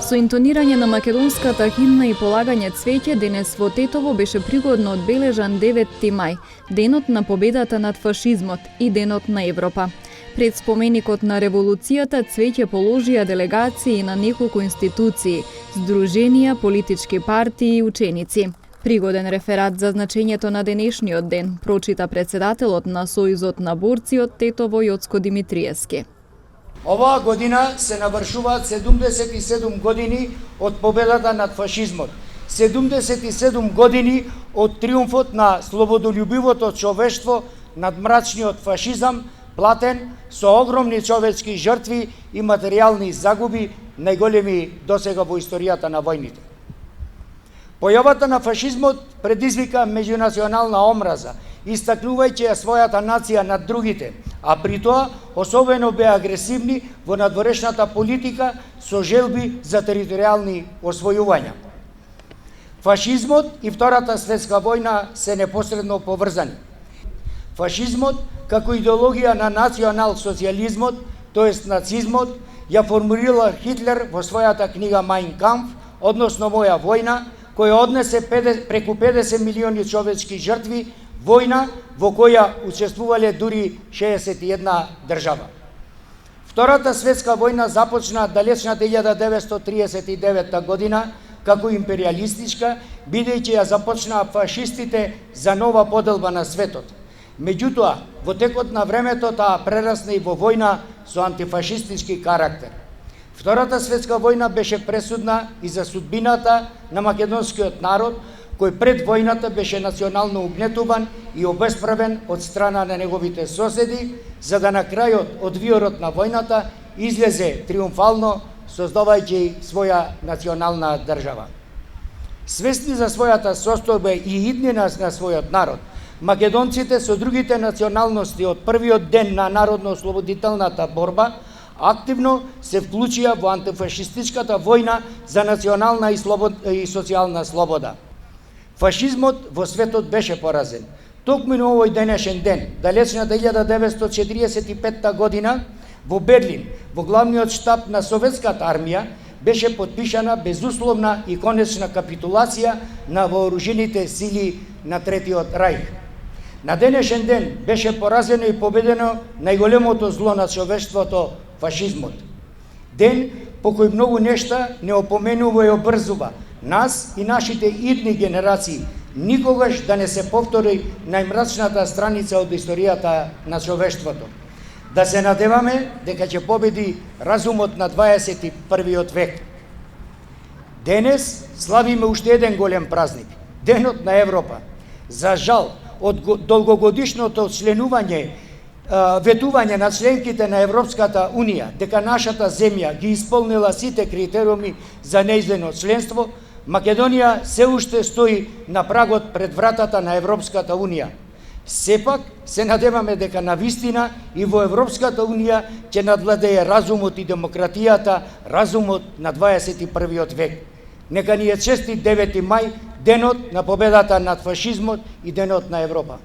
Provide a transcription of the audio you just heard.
Со интонирање на македонската химна и полагање цвеќе денес во Тетово беше пригодно одбележан 9 мај, денот на победата над фашизмот и денот на Европа. Пред споменикот на револуцијата цвеќе положија делегации на неколку институции, здруженија, политички партии и ученици. Пригоден реферат за значењето на денешниот ден прочита председателот на Сојузот на борци од Тетово Јоцко Димитриевски. Оваа година се навршуваат 77 години од победата над фашизмот. 77 години од триумфот на слободолюбивото човештво над мрачниот фашизам, платен со огромни човечки жртви и материјални загуби, најголеми досега во историјата на војните. Појавата на фашизмот предизвика меѓунационална омраза, истакнувајќи ја својата нација над другите, а при тоа особено беа агресивни во надворешната политика со желби за територијални освојувања. Фашизмот и Втората светска војна се непосредно поврзани. Фашизмот, како идеологија на национал-социјализмот, тоест нацизмот, ја формулира Хитлер во својата книга Mein Kampf, односно Моја војна, која однесе преку 50 милиони човечки жртви, војна во која учествувале дури 61 држава. Втората светска војна започна далечната 1939 година како империалистичка, бидејќи ја започнаа фашистите за нова поделба на светот. Меѓутоа, во текот на времето таа прерасна и во војна со антифашистички карактер. Втората светска војна беше пресудна и за судбината на македонскиот народ, кој пред војната беше национално угнетуван и обесправен од страна на неговите соседи, за да на крајот од виорот на војната излезе триумфално, создавајќи своја национална држава. Свесни за својата состојба и иднина на својот народ, македонците со другите националности од првиот ден на народно-ослободителната борба активно се вклучија во антифашистичката војна за национална и социјална слобода. Фашизмот во светот беше поразен. Токму на овој денешен ден, далечната 1945 година, во Берлин, во главниот штаб на советската армија, беше подпишана безусловна и конечна капитулација на вооружените сили на Третиот рајх. На денешен ден беше поразено и победено најголемото зло на човештвото, фашизмот. Ден по кој многу нешта не опоменува и обрзува нас и нашите идни генерации, никогаш да не се повтори најмрачната страница од историјата на човештвото. Да се надеваме дека ќе победи разумот на 21. век. Денес славиме уште еден голем празник, Денот на Европа. За жал, од долгогодишното членување, ветување на членките на Европската Унија, дека нашата земја ги исполнила сите критериуми за нејзино членство, Македонија се уште стои на прагот пред вратата на Европската Унија. Сепак се надеваме дека навистина и во Европската Унија ќе надвладее разумот и демократијата, разумот на 21. век. Нека ни е честит 9 мај, денот на победата над фашизмот и денот на Европа.